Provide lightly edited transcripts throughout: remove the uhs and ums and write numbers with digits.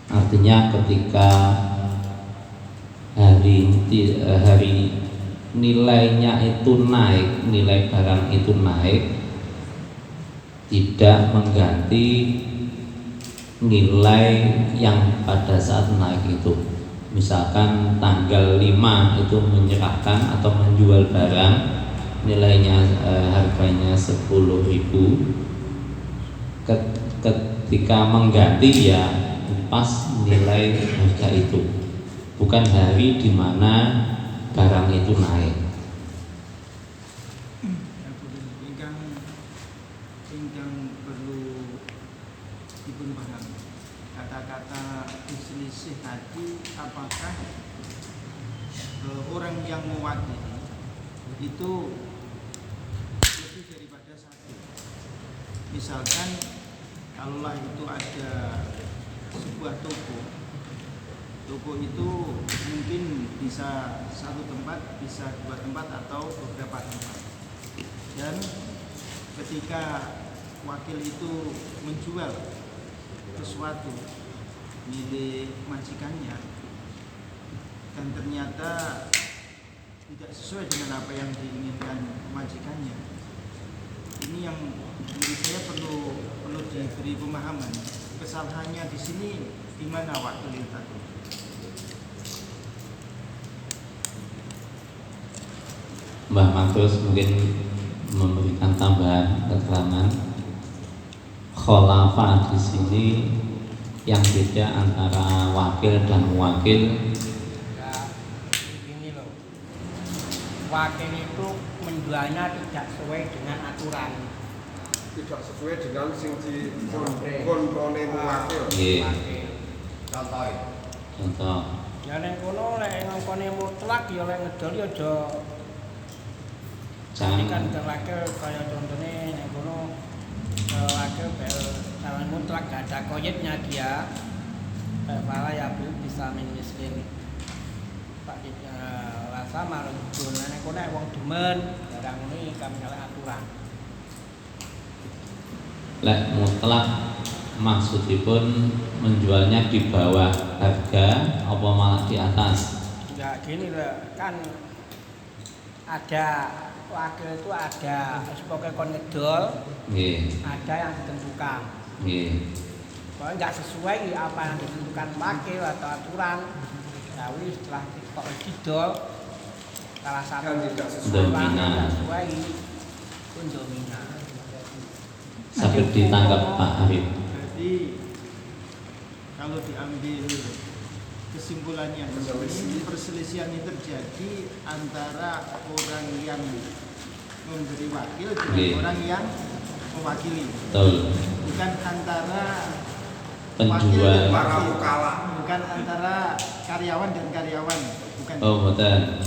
Artinya ketika hari nilainya itu naik, nilai barang itu naik, tidak mengganti nilai yang pada saat naik itu. Misalkan tanggal 5 itu menyerahkan atau menjual barang nilainya harganya 10.000, ketika mengganti ya pas nilai harga itu, bukan hari di mana barang itu naik. Ingkang perlu dipun pahami kata-kata diselisih tadi, apakah orang yang mewakili itu lebih daripada satu. Misalkan kalaulah itu ada sebuah toko itu mungkin bisa satu tempat, bisa dua tempat atau beberapa tempat, dan ketika wakil itu menjual sesuatu milik majikannya dan ternyata tidak sesuai dengan apa yang diinginkan majikannya, ini yang menurut saya perlu diberi pemahaman. Kesalahannya di sini di mana wakil itu tadi? Mbah Matus mungkin memberikan tambahan keterangan. Khalafah di sini yang beda antara wakil dan muwakil. Ya, ini loh, wakil itu menjualnya tidak sesuai dengan aturan, tidak sesuai dengan sing di kontone muwakil. Contoh. ya ning kono lek ngongkone mutlak ya lek ngedol ya aja kan wakil kaya contohnya ning kono wakil bel calon mutlak gak ada koyetnya dia malah ya bisa miskin Pak rasa marung dul ning kono wong demen barang ini kami nyala aturan. Lek mutlak maksudipun menjualnya di bawah harga apa malah di atas? Ya gini loh, kan ada wakil itu ada sebagai kon ngedol, ada yang ditentukan. Kalau nggak sesuai apa yang ditentukan wakil atau aturan, ya setelah kok didol salah satu dominan nggak sesuai pun dominan. Sampai ditangkap Pak Arif. Jadi kalau diambil kesimpulannya, perselisihan ini terjadi antara orang yang memberi wakil dengan orang yang mewakili. Betul. Bukan antara penjual, bukan antara karyawan dan karyawan. Bukan. Oh betul.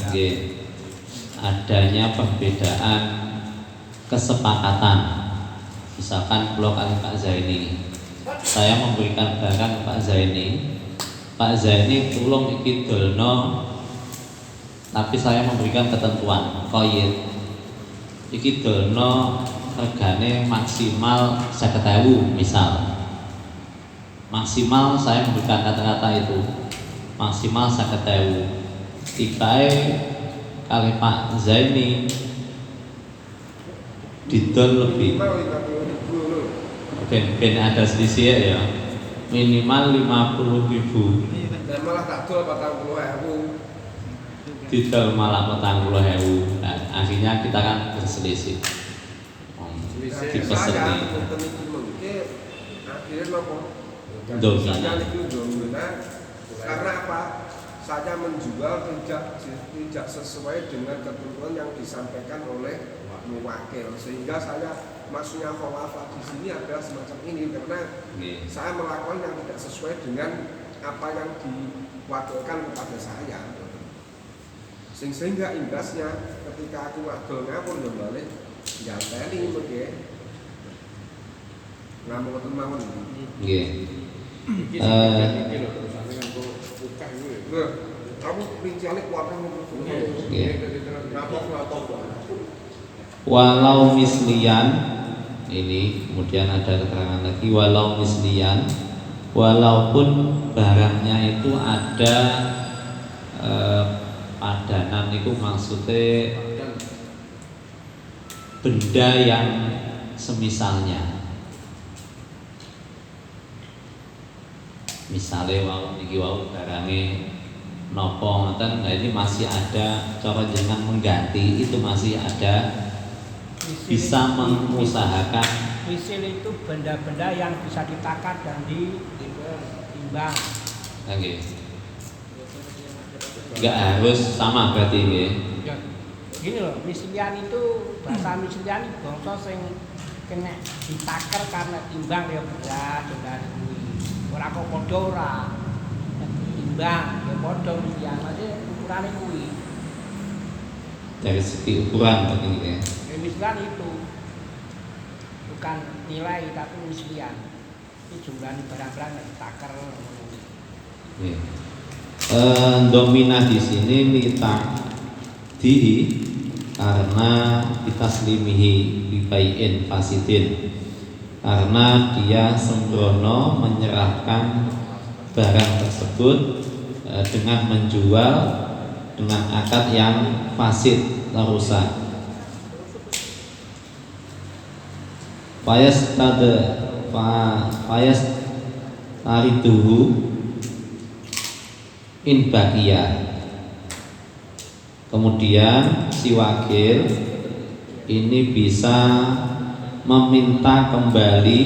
Adanya perbedaan kesepakatan. Misalkan blok kali Pak Zaini, saya memberikan barang ke Pak Zaini, Pak Zaini tolong iki dolno, tapi saya memberikan ketentuan koyet iki dolno regane maksimal 50.000 misal, maksimal saya memberikan kata-kata itu maksimal 50.000. Tikae kali Pak Zaini didol lebih ben ada selisih ya, minimal 50.000 dan malah tak jual 40.000, didol malah 40.000. Nah, akhirnya kita kan berselisih. Dipeseni akhirnya nopo dominan. Karena apa? Saya menjual tidak sesuai dengan ketentuan yang disampaikan oleh muwakil, sehingga saya maksudnya khalafah di sini adalah semacam ini, karena saya melakukan yang tidak sesuai dengan apa yang diwakilkan kepada saya, sehingga imbasnya ketika aku ngadol ngapur ya balik ya teli mungkin nggak mau teman kamu rinciannya kuatnya walau mislian, ini kemudian ada keterangan lagi, walau mislian walaupun barangnya itu ada padanan, itu maksudnya benda yang semisalnya. Misalnya niki barangnya nopo ngoten, nah ini masih ada cara jenengan mengganti, itu masih ada, bisa mengusahakan. Misil itu benda-benda yang bisa ditakar dan ditimbang. Oke. Enggak harus sama berarti nggih. Ya. Gini loh, misilian itu bahasa misilian itu bangsa sing kena ditakar karena timbang ya beras dan kuwi. Ora kok padha ora. Timbang ya padha misilian aja ukurane kuwi. Dari segi ukuran begini ya. Misilian itu bukan nilai tapi misilian. Ini jumlah barang-barang yang ditakar. Nih. Domina di sini dihi karena ditaslimihi bibaiin fasidin, karena dia sembrono menyerahkan barang tersebut dengan menjual dengan akad yang fasid rusak. Fayas tariduhu in baqiya. Kemudian si wakil ini bisa meminta kembali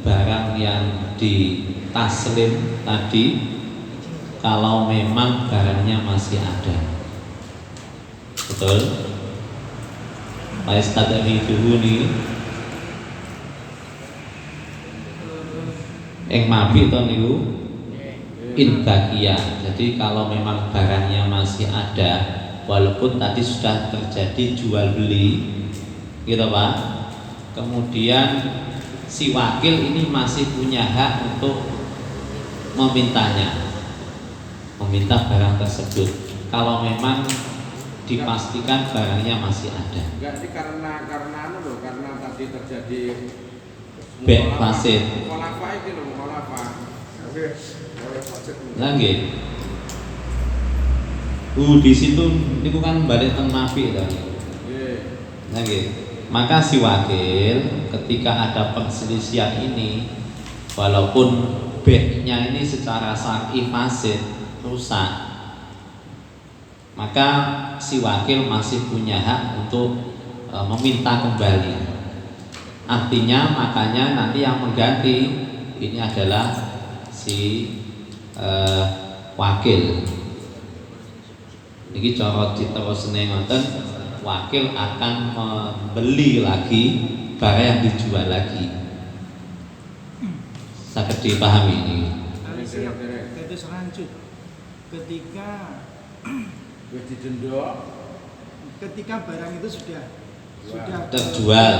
barang yang ditaslim tadi kalau memang barangnya masih ada. Betul? Faiz tadari dulu nih mabi to niku in baqiya. Jadi kalau memang barangnya masih ada, walaupun tadi sudah terjadi jual beli, gitu Pak. Kemudian si wakil ini masih punya hak untuk meminta barang tersebut. Kalau memang dipastikan barangnya masih ada. Enggak, karena tadi terjadi fasid. Mukhalafa iki lho, mukhalafa. Nggih. Di situ niku kan balik teng nafi to. Nggih. Maka si wakil ketika ada perselisihan ini, walaupun B-nya ini secara syar'i fasid, rusak, maka si wakil masih punya hak untuk meminta kembali. Artinya makanya nanti yang mengganti ini adalah si wakil. Niki cara diterusne ngoten, wakil akan membeli lagi barang yang dijual lagi. Saged dipahami ini. Siap. Terus lanjut. Ketika wis didenda, ketika barang itu sudah terjual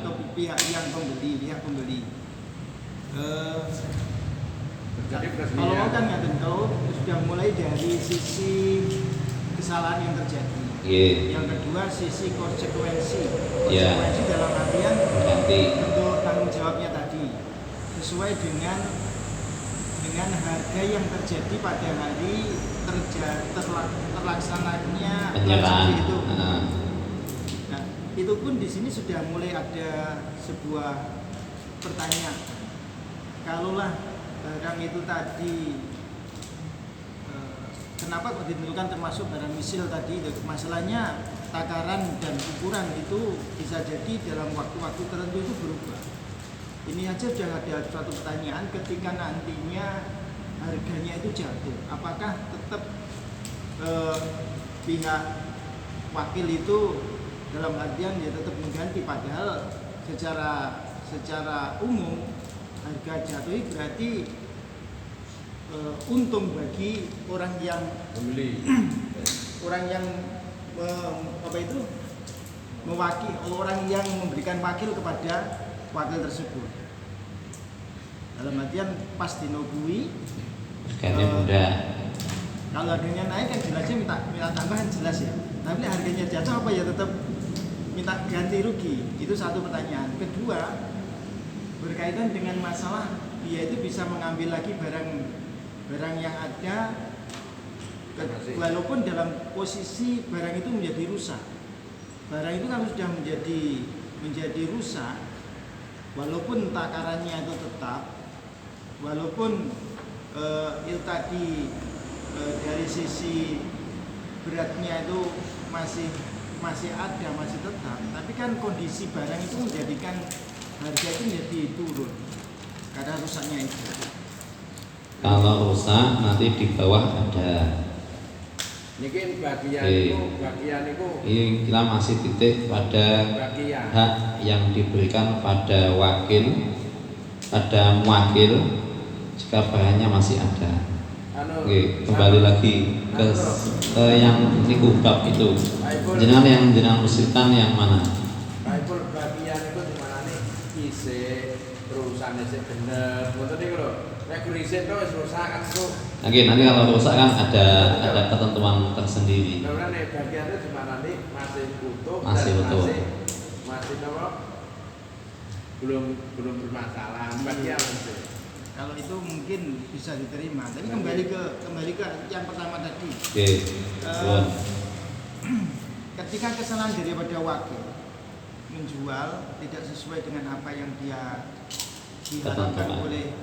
ke pihak pembeli. Kalau mau kan nggak tahu, sudah mulai dari sisi kesalahan yang terjadi. Yang kedua sisi konsekuensi dalam artian untuk tanggung jawabnya tadi sesuai dengan harga yang terjadi pada hari terlaksananya penyerahan itu. Nah, itu pun di sini sudah mulai ada sebuah pertanyaan. Kalaulah barang itu tadi kenapa kok ditentukan termasuk barang misil tadi? Masalahnya takaran dan ukuran itu bisa jadi dalam waktu-waktu tertentu itu berubah. Ini aja sudah ada suatu pertanyaan ketika nantinya harganya itu jatuh, apakah tetap pihak wakil itu dalam artian dia tetap mengganti, padahal secara umum harga jatuh berarti untung bagi orang yang membeli, orang yang mewakili, orang yang memberikan wakil kepada wakil tersebut. Dalam artian pas dinobui harganya mudah. Kalau harganya naik kan jelasnya minta tambahan jelas ya. Tapi harganya jatuh apa ya tetap minta ganti rugi. Itu satu pertanyaan. Kedua, berkaitan dengan masalah dia itu bisa mengambil lagi barang yang ada, walaupun dalam posisi barang itu menjadi rusak. Barang itu kan sudah menjadi rusak, walaupun takarannya itu tetap, walaupun tadi dari sisi beratnya itu masih ada, masih tetap, tapi kan kondisi barang itu menjadikan harga itu menjadi turun karena rusaknya itu. Kalau rusak nanti di bawah ada. Niki bagian itu. Ini kita masih titik pada bagian hak yang diberikan pada wakil, pada muwakil jika barangnya masih ada. Oke, kembali lagi ke yang ini bab itu. Jenengan usulkan yang mana? Baikul bagian itu di mana nih? Isi perusahaan isi bener. Betul nih kalau regulasi itu rusak kan tuh. Nanti kalau rusak kan ada ketentuan tersendiri. Nah, nih bagian itu di mana nih? Masih utuh. Masih utuh. Masih apa? Belum bermasalah. Bagian itu. Kalau itu mungkin bisa diterima. Tapi kembali ke yang pertama tadi. Oke. Ketika kesalahan daripada wakil menjual tidak sesuai dengan apa yang dia diharapkan oleh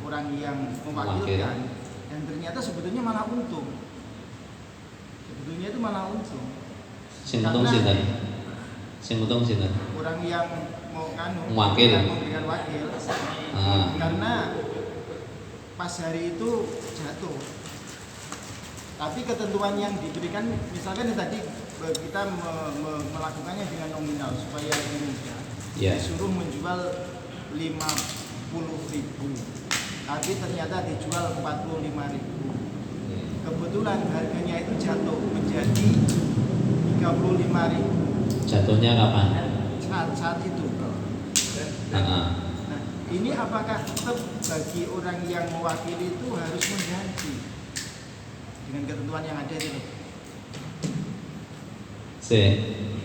orang yang mewakilkan, dan ternyata sebetulnya malah untung. Sebetulnya itu malah untung. Sing untung sinten? Orang yang mau memberikan wakil. Karena pas hari itu jatuh. Tapi ketentuan yang diberikan, misalkan tadi kita melakukannya dengan nominal supaya lebih mudah. Disuruh menjual 50.000, tapi ternyata dijual 45.000. Kebetulan harganya itu jatuh menjadi 35.000. Jatuhnya kapan? Saat itu. Nah, ini apakah tetap bagi orang yang mewakili itu harus mengganti dengan ketentuan yang ada itu?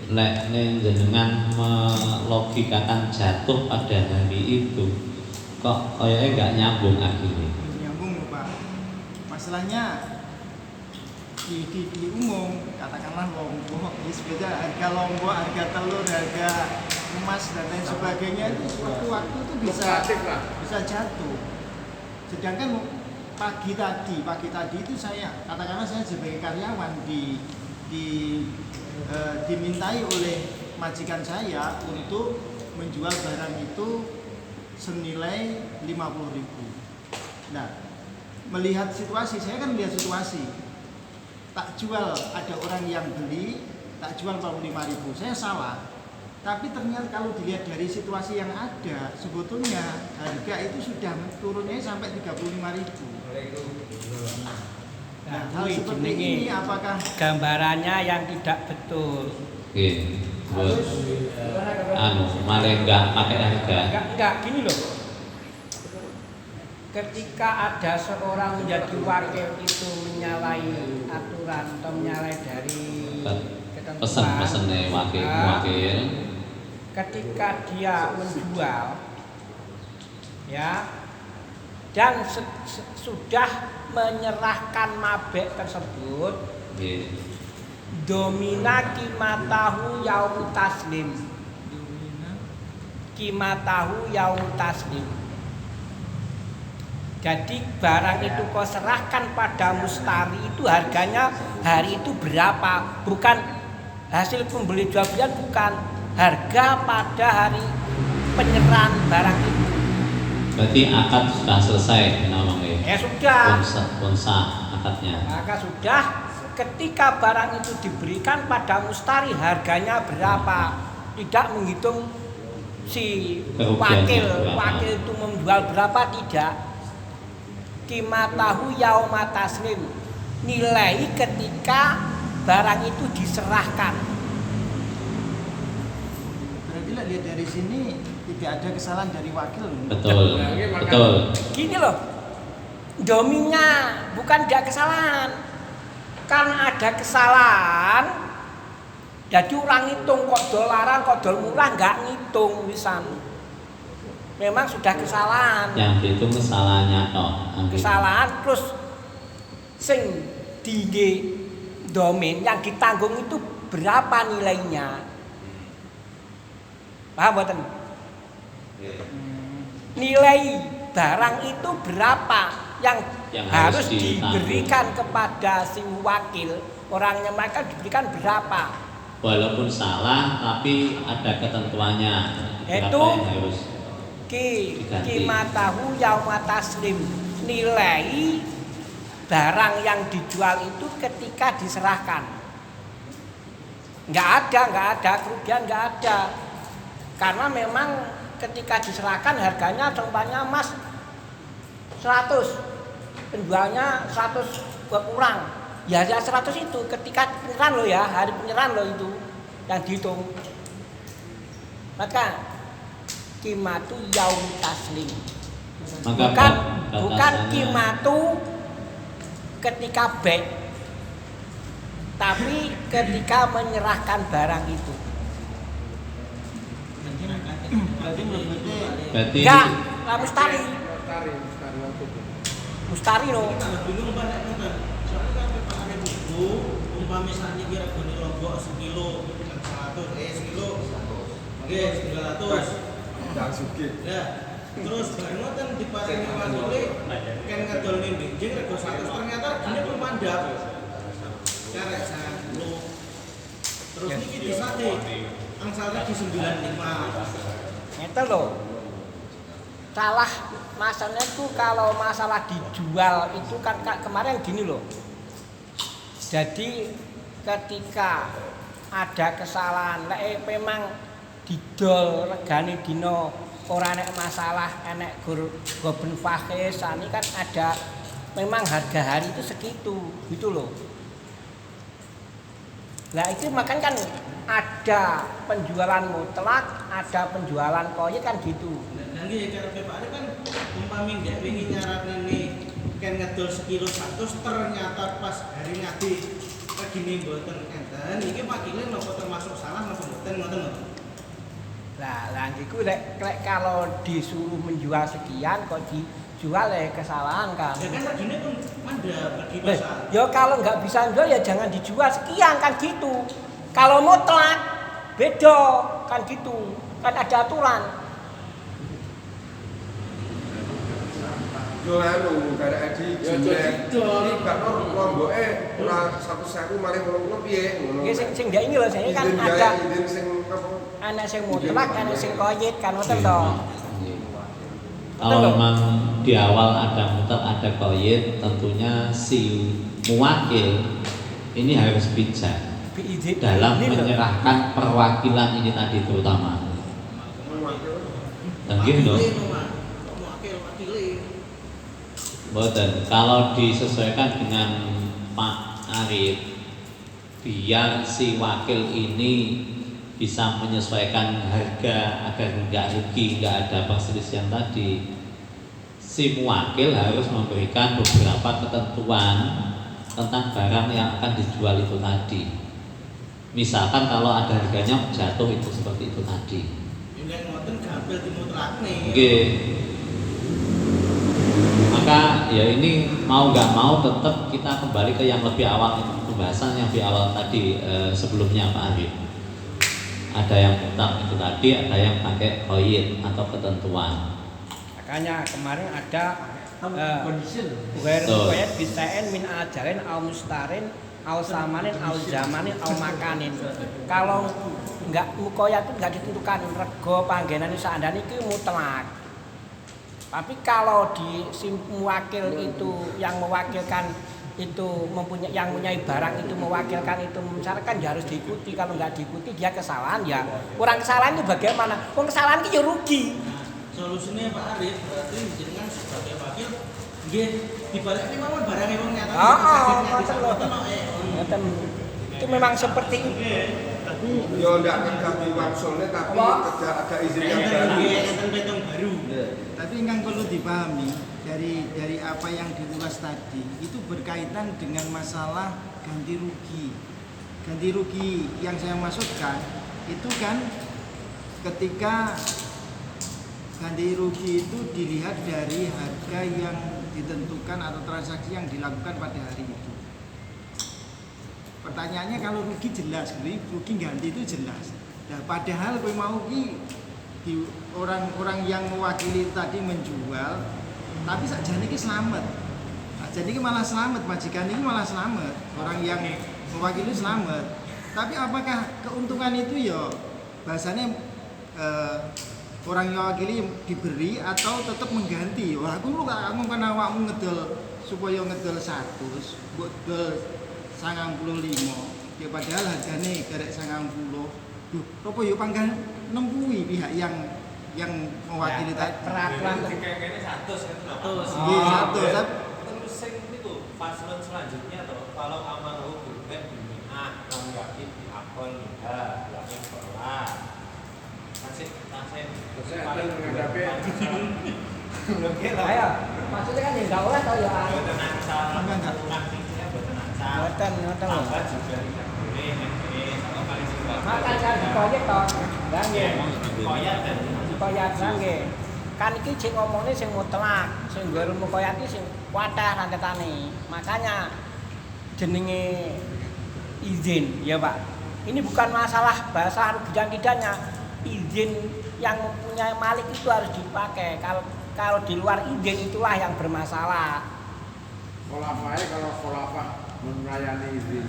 Lek jenengan melogikakan jatuh pada hari itu, kok kayaknya nggak nyambung akhirnya. Nyambung Pak. Masalahnya di umum katakanlah Lombok, beda harga Lombok, harga telur, harga emas dan lain sebagainya itu waktu itu bisa jatuh. Sedangkan pagi tadi itu saya katakanlah saya sebagai karyawan dimintai oleh majikan saya untuk menjual barang itu senilai 50.000. Nah, melihat situasi, saya kan melihat situasi. Tak jual, ada orang yang beli, tak jual 45.000. Saya salah. Tapi ternyata kalau dilihat dari situasi yang ada, sebetulnya harga itu sudah turunnya sampai 35.000. Nah, hal seperti ini apakah gambarannya yang tidak betul? Malah enggak pakai harga. Enggak, gini loh. Ketika ada seorang menjadi wakil itu menyalahi aturan atau menyalahi dari ketentuan, pesan wakil. Ketika dia menjual, ya, dan sudah menyerahkan mabek tersebut, domina qimatahu yaum taslim. Qimatahu yaum taslim. Jadi barang itu kau serahkan pada mustari itu harganya hari itu berapa? Bukan hasil pembeli jual belian, bukan harga pada hari penyerahan barang itu. Berarti akad sudah selesai namanya. Ya sudah. Punsa akadnya. Maka sudah ketika barang itu diberikan pada mustari harganya berapa? Tidak menghitung si wakil itu menjual berapa, tidak. Qimatahu yauma taslim, nilai ketika barang itu diserahkan. Berarti lihat dari sini tidak ada kesalahan dari wakil. Betul. Gini loh, dominya bukan ada kesalahan. Karena ada kesalahan, jadi orang ngitung kok dolaran, kok dol murah, nggak ngitung wisan. memang sudah kesalahan. Yang dihitung kesalahannya toh. Kesalahan terus sing tinggi domain yang ditanggung itu berapa nilainya? Paham mboten? Nilai barang itu berapa yang harus diberikan kepada si wakil, orangnya mereka diberikan berapa? Walaupun salah tapi ada ketentuannya. Itu qimatahu yauma taslim, nilai barang yang dijual itu ketika diserahkan. Nggak ada kerugian, nggak ada. Karena memang ketika diserahkan harganya contohnya emas 100, penjualnya 100 kurang. Ya 100 itu ketika penyerahan lo ya, hari penyerahan lo itu yang dihitung. Maka qimatu yaum taslim. Bukan qimatu ketika baik, tapi ketika menyerahkan barang itu. Berarti enggak, mustari no. Dulu Pak nek ngoten. Soale kan Pak Arif niku umpami sakniki kira gone lombok sekilo 100, sekilo. Nggih, 900. Tak sugih. Ya. Terus bareng ngoten diparingi manule kan ngedol ning benjing rego 100 ternyata regane pun mandap. Karek 10. Terus niki disate angsalnya di 95. Ngeten lho. Salah masalahnya itu kalau masalah dijual itu kan kemarin gini loh. Jadi ketika ada kesalahan, memang didol regane dino ora nek masalah enek goben fakih sani kan ada memang harga hari itu segitu gitu loh. Nah itu makan kan ada penjualan mutlak, ada penjualan koyit kan gitu. Nggih karepe Pak Arif kan umpami ndek wingi nyaratne kan ngedol sekilo 100 ternyata pas hari ngadi regine mboten enten iki wakile napa termasuk salah napa mboten ngoten lho. Lah niku lek kalau disuruh menjual sekian kok dijual kesalahan kan. Ya kan regine pun mandap lagi pasar. Ya kalau nggak bisa jual ya jangan dijual sekian kan gitu. Kalau mutlak beda kan gitu. Kan ada aturan. Yo anu karek adi jumlah. Iki gak lomboke ora 100.000 maring 80 piye ngono. Nggih sing ndak ini lho saya kan ada anak sing mutlak, anak sing koyit kan ngoten to. Kalau memang di awal ada mutlak ada koyit, tentunya si muwakil ini harus bijak dalam menyerahkan perwakilan ini tadi terutama. Nggih lho. Boten, kalau disesuaikan dengan Pak Arif, biar si wakil ini bisa menyesuaikan harga agar nggak rugi, nggak ada perselisihan tadi. Si wakil harus memberikan beberapa ketentuan tentang barang yang akan dijual itu tadi. Misalkan kalau ada harganya jatuh itu seperti itu tadi. Ini ngoten gampil dimutlakne. Nggih. Maka ya ini mau nggak mau tetap kita kembali ke yang lebih awal itu, pembahasan yang lebih awal tadi sebelumnya Pak Arif. Ada yang mutlak itu tadi, ada yang pakai koyit atau ketentuan. Makanya kemarin ada koyit bisain min ajalin au mustarin au samanin au zamanin au makanin. Kalau nggak koyit itu nggak ditentukan rego panggenan seandainya itu mutlak. Tapi kalau di wakil itu yang mewakilkan itu mempunyai yang mempunyai barang itu mewakilkan itu misalkan ya harus diikuti. Kalau nggak diikuti dia kesalahan ya kurang kesalahan itu bagaimana? Kurang kesalahan itu ya rugi. Nah, solusinya Pak Arif berarti jenengan sebagai wakil nggih dibalik ini mawon barangnya wong nyata. Itu memang seperti itu. Yo ndak kerja di waksolnya tapi kerja ada izin yang baru. Tapi yang perlu dipahami dari apa yang diulas tadi itu berkaitan dengan masalah ganti rugi. Ganti rugi yang saya maksudkan itu kan ketika ganti rugi itu dilihat dari harga yang ditentukan atau transaksi yang dilakukan pada hari itu. Pertanyaannya kalau rugi jelas, rugi ganti itu jelas. Nah, padahal kowe mau ki di orang-orang yang mewakili tadi menjual, tapi sakjane ki selamat. Jadi ini malah selamat, majikan ini malah selamat, orang yang mewakili selamat. Tapi apakah keuntungan itu ya bahasanya orang yang mewakili diberi atau tetap mengganti? Wah, aku lu kamu kan awakmu ngedol supaya ngedol 100, mbok dol 95. Ya padahal harganya karek 90. Duh, apa yo panggan nempuhi pihak yang mewakili tadi. Peraturan kayaknya 100 itu 100. Iya, 100. Terus sing itu paslon selanjutnya tuh kalau amalu berubah bimi'ah lam yakin diakol minha yakin sholat nasib ada menghadapi ayo, maksudnya kan ya nggak oleh tau ya. buatan angsal Enggak. praktiknya buatan angsal Buatan tambah juga tidak boleh kalau paling simpel Makan kan dikoyak toh, nggih. koyak dan Dikoyak nggih. Kan iki sing ngomongnya sing mutlak, sing nggaru koyak iki sing wadah rantetane. Makanya jenenge izin ya Pak. Ini bukan masalah bahasa rugi dan tidaknya. Izin yang mempunyai malik itu harus dipakai. Kalau di luar izin itulah yang bermasalah. Kholafahnya kalau kholafah melayani izin,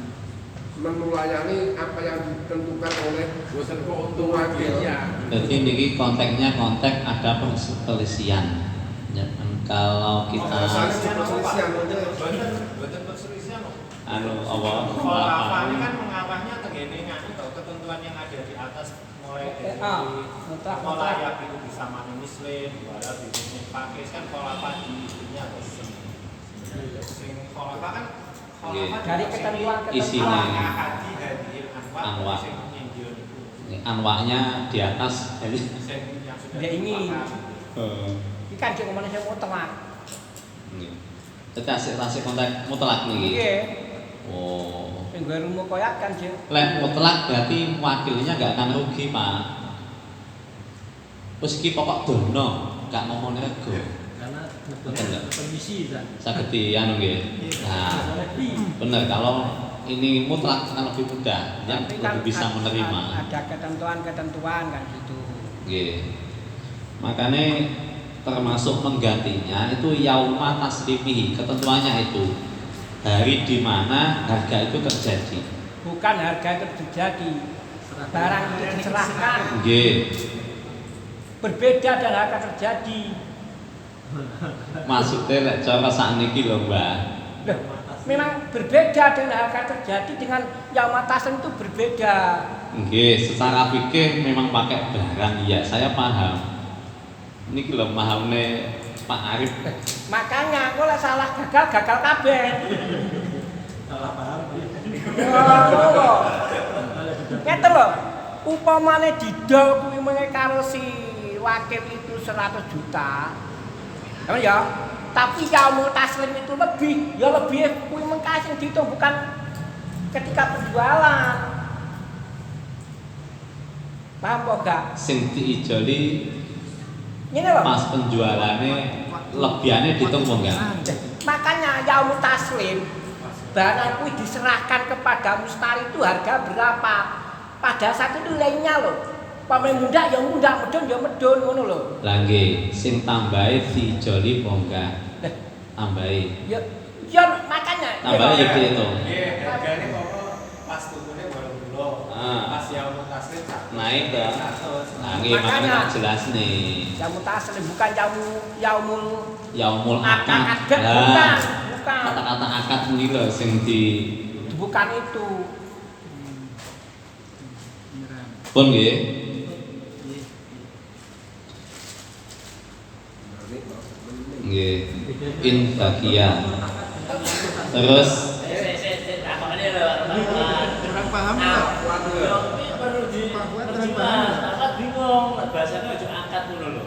melayani apa yang ditentukan oleh bosan keuntungan wakilnya. Jadi ini konteksnya konteks ada perselisihan. Ya, kalau kita buatan perselisihan anu apa? Kholafah ini kan mengarahnya tegene nganu ketentuan yang ada di atas mulai dari kholafah itu bisa mani muslim, walau bisnis pakis kan kholafah di istrinya sing kholafah kan Dari isinya anwa anwaknya di atas jadi dia ini ikan cek ngomongnya saya mutlak. tasik konteks mutlak nih. Iya. Oh. Yang gue rumah koyak kan cek. Lek mutlak berarti wakilnya nggak akan rugi Pak. Meski pokok dono nggak ngomong rego. Karena Betul nggak? permisi kan. Sakit anu nggih. Nah, benar kalau ini mutlak akan lebih mudah, yang Tapi lebih bisa menerima. Ada ketentuan-ketentuan kan gitu. Nggih. Makanya termasuk menggantinya itu yauma taslimihi, ketentuannya itu hari di mana harga itu terjadi. Bukan harga itu terjadi, barang itu diserahkan. Nggih. Berbeda dan harga terjadi. Maksudnya lek cara sakniki lho, Mbak. Loh, memang berbeda dengan harga terjadi dengan yauma taslim itu berbeda. Nggih, secara fikih memang pakai barang, iya saya paham. Niki lho pahamne Pak Arif. Makanya kalau salah gagal kabeh. Salah paham. Oh, ngeten lho. Upamane didol kuwi meneh karo si wakil itu 100 juta. Ya, tapi yaumul taslim itu lebih, ya lebih kuwi mengkasih dihitung bukan ketika penjualan. Paham kok gak? Sing diijoli Ini loh. pas penjualannya lebihannya dihitung enggak? Makanya yaumul taslim barang kuwi diserahkan kepada mustari itu harga berapa? Pada saat itu nilainya loh. Pamain muda ya muda, medun ya medun ngono lho. Lah nggih, sing tambahi diijoli apa enggak? Tambahi. Ya makanya Tambahi ya dihitung. Nggih, hargane kok pas tukune 80. Pas yaumul taslim Naik dong. 100. Nah, nggih makanya tak jelas nih. yaumul taslim bukan yaumul Yaumul akad. akad bukan. Kata-kata akad kuwi lho sing di Bukan itu. pun nggih. Nggih. In bagian. Terus Kurang paham ya? Akad bingung, bahasanya aja angkat ngono lho.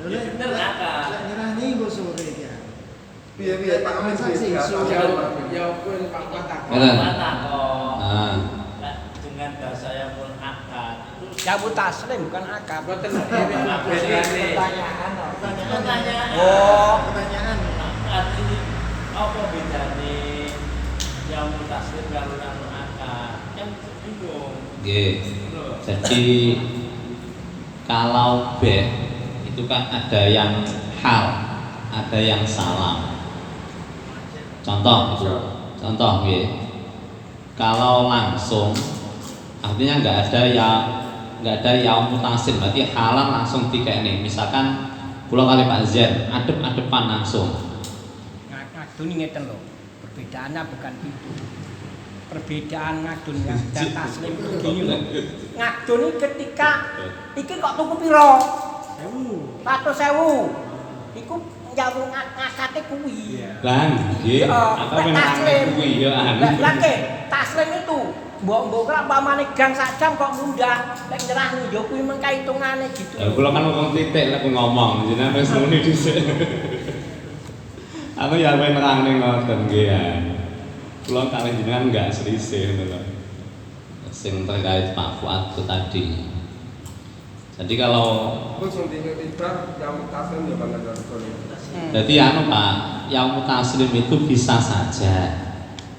Ya bener akad. Lek nyerah nih gue sore ya. Biar Pak Amin Saksi, Ya pun Pak Mata. Ngeten. Mata kok. Ah. Dengan bahasa yang akad itu Ya mutaslim bukan akad. Boten pertanyaan. Oh, Pertanyaan. Artinya apa bedanya yang mutaslim karo akad? Kan bingung. Jadi kalau B itu kan ada yang hal, ada yang salam. Contoh ya. Kalau langsung artinya nggak ada yaum mutasim, berarti halal langsung dikene. Misalkan pulau kali Pak Z adep-adepan langsung. ngadun ngeten lho. Perbedaannya bukan itu. Perbedaan ngadun dan taslim itu gini lho. Ngadun ini ketika iki kok tuku piro? 100.000. Iku njaluk ngakate kuwi. Lah nggih, apa menang kuwi ya anu. Lah taslim itu mbok kira pamane gang sak jam kok mundak, nek nyerah yo kuwi mengka hitungane gitu. Lah kula kan wong titik lek ngomong, jenengan wis muni dhisik. Aku ya pengen nerangne ngoten nggih ya. Kula kalih jenengan enggak selisih ngono lho. Sing terkait Pak Fuad itu tadi. Jadi kalau terus untuk ibadah yang mutaslim ya Bang Adar. jadi anu Pak, yang mutaslim itu bisa saja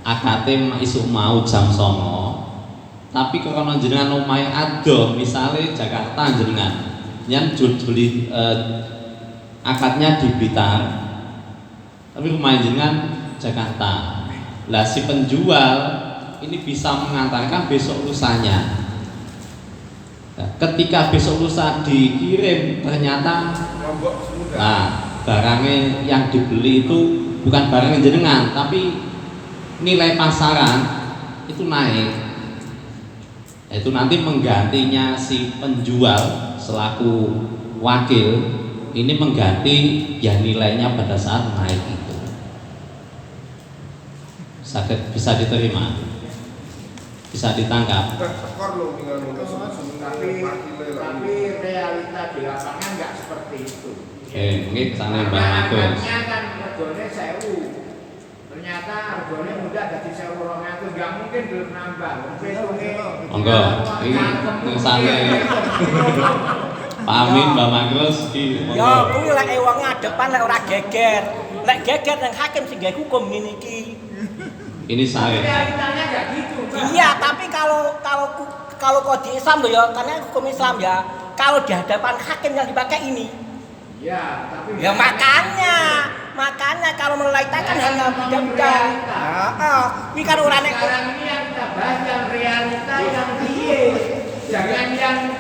akate isuk mau jam 09.00. Tapi kalau jenengan omahe adoh, misalnya Jakarta jenengan yang beli akadnya di Blitar, tapi rumah jenengan Jakarta. Lah si penjual ini bisa mengantarkan besok lusanya. Nah, ketika besok lusa dikirim ternyata barangnya yang dibeli itu bukan barang jenengan, tapi nilai pasaran itu naik. Itu nanti menggantinya si penjual selaku wakil ini mengganti ya nilainya pada saat naik itu. Bisa diterima, bisa ditangkap. Tapi realita di lapangan nggak seperti itu. Mungkin kesana Mbak Agus. Kan regane 1.000. Ternyata harganya mudah jadi 1.200, nggak mungkin belum nambah. Monggo, ini kesana. Pak Amin, Mbak Agus. Ya, kuwi lek wong ngadepan lek ora geger. Lek geger nang hakim sing gawe hukum ngene iki. Ini saya. Realitanya nggak gitu. Iya, tapi kalau kode Islam loh ya, karena hukum Islam ya, kalau di hadapan hakim yang dipakai ini. Ya, tapi ya makanya kalau menelaitakan hanya bidang-bidang. Ini kan urane sekarang ini yang kita bahas yang realita yang piye. Jangan yang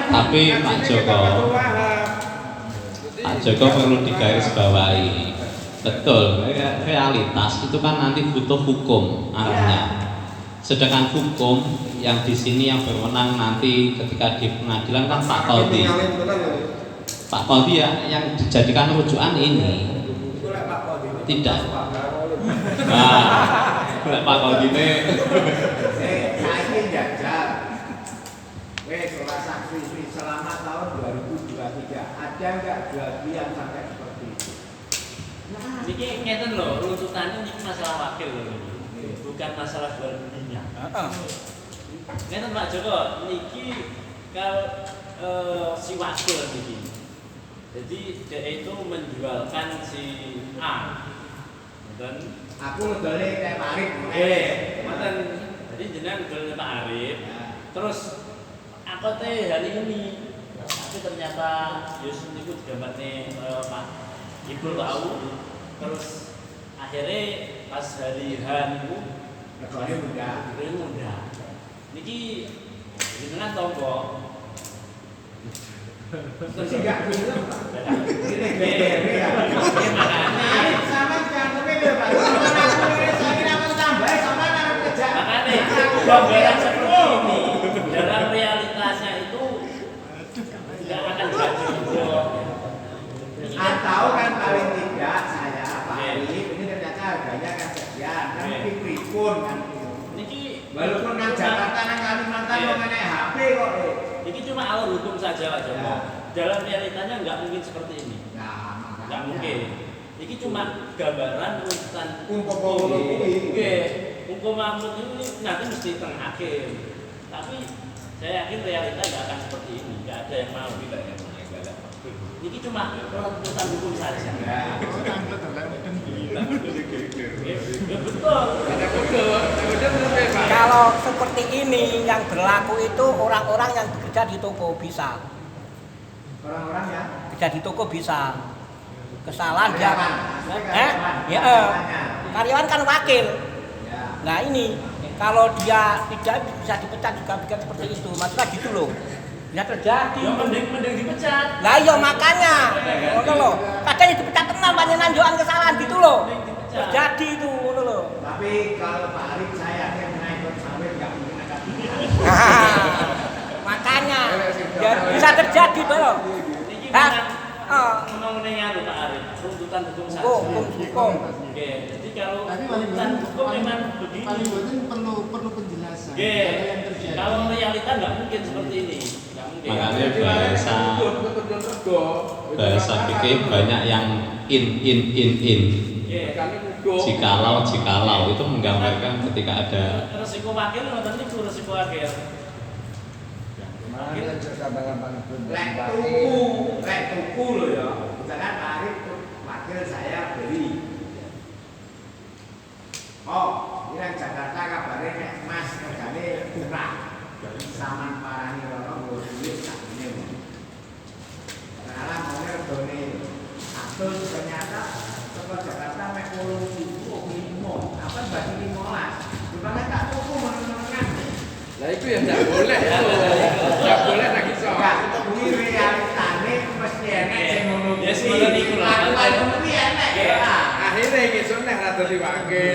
tapi Pak Joko perlu digarisbawahi. Betul, realitas itu kan nanti butuh hukum arahnya. Sedangkan hukum yang di sini yang berwenang nanti ketika di pengadilan kan Pak Qadhi. Pak Qadhi ya yang dijadikan rujukan ini. Tidak. Nah, Pak Qadhi ini saya jajal. Soal saksi selama tahun 2023 ada nggak jual beli yang sampai seperti itu? Ini ngeten loh, runtutannya ini masalah wakil loh, bukan masalah jual belinya. Ngeten Pak Joko, niki kalau si wakil niki, jadi dia itu menjualkan si A, dan aku ngedolnya kayak Pak Arif. Jadi jenengan ngedolnya Pak Arif, terus aku teh hari ini, tapi ternyata Yusuf itu digambarnya Pak Ibu tahu, terus akhirnya pas hari H itu regane muda. Niki jenengan tombo. Terus enggak bener Pak. Makanya sama jantunge lho Pak. Saya kira tambah sama arep kerja. Makanya gambaran seperti ini dalam realitasnya itu tidak akan jadi atau kan paling tidak saya Pak Arif ini ternyata harganya kan sekian kan pripun kan niki walaupun nang Jakarta nang Kalimantan kok menek HP kok ini cuma alur hukum saja Pak Joko. Dalam realitanya nggak mungkin seperti ini. Nggak mungkin. Ini cuma gambaran runtutan hukum hukum ini nanti mesti tengah hakim. Tapi saya yakin realita nggak akan seperti ini, nggak ada yang mau gitu ya. Ini cuma perusahaan hukum saja. Ya betul. Kalau seperti ini yang berlaku itu orang-orang yang bekerja di toko bisa. Orang-orang yang Kerja di toko bisa. Kesalahan dia. Karyawan kan wakil. Nah ini kalau dia tidak bisa dipecat juga bikin seperti itu, maksudnya gitu loh. Ya terjadi. Ya mending dipecat. Lah iya makanya. Ngono lho. Kadang dipecat tenang banyak nanjokan kesalahan gitu loh. Terjadi itu ngono lho. Tapi kalau Pak Arif saya yang naik sawit nggak mungkin akan. Makanya ya bisa terjadi bro. Mengenai Pak Arif, runtutan hukum saja. Hukum. Oke, jadi kalau runtutan hukum memang begini. Paling perlu penjelasan. Oke, kalau realita nggak mungkin seperti ini. Makanya bahasa fikih banyak yang in. Jikalau itu menggambarkan ketika ada resiko wakil nonton itu resiko wakil. Lek tuku loh ya. Misalkan Pak Arif wakil saya beli. Oh, ini yang Jakarta kabarnya Mas regane murah. Saman parani orang duit tak ini. Karena maunya regane atus ternyata ke Jakarta mek 80.000 limo. Apa bagi 15? Gimana tak tuku menengan. Lah itu ya enggak boleh. Enggak boleh tak iso. Ini realitane mesti enek sing ngono. Ya semono niku lho. Kuwi enek ya. Akhirnya iki suneh ra dadi wakil.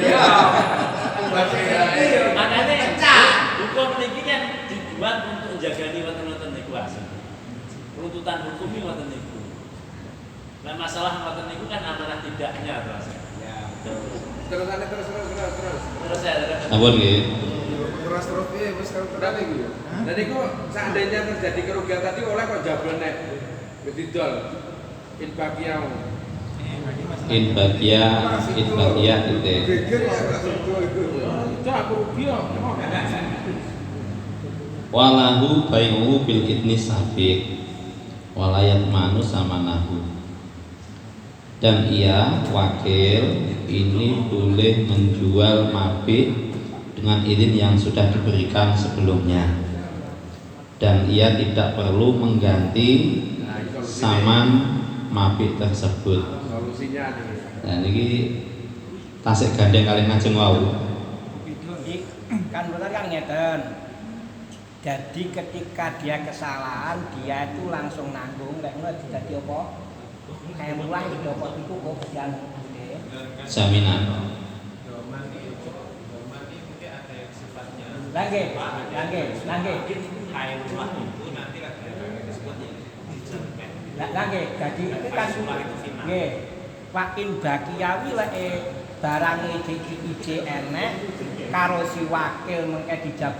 Makanya pecah. Hukum niki kan dibuat untuk menjagani wonten-wonten niku asli. Runtutan hukum iki wonten niku. Nah masalah wonten niku kan amanah tidaknya terus. Ya, terus. Terus ya. Ampun nggih. Terus piye wis terang iki ya. Lah niku seandainya terjadi kerugian tadi oleh kok jabel nek bedidol inbakiau. Inbakia titik. Itu aku rugi ya. Walahu bai'u bil idni sabiq walayat manu sama nahu. Dan ia wakil ini boleh menjual mabik dengan izin yang sudah diberikan sebelumnya, dan ia tidak perlu mengganti saman mabik tersebut. Solusinya nih. Dan ini tasik gandeng kali ngajeng wau. Kan benar kan ngeten. Jadi ketika dia kesalahan dia itu langsung nanggung, lek ngono dadi apa? Kayak mulang didopot iku kok kerjaan gede. Jaminan. Lagi. Kain rumah itu nanti disebutnya dijamin. Lagi, jadi itu kan nggih. Wakin bakiyawi lek barang iki enek karo si wakil mengke dijabel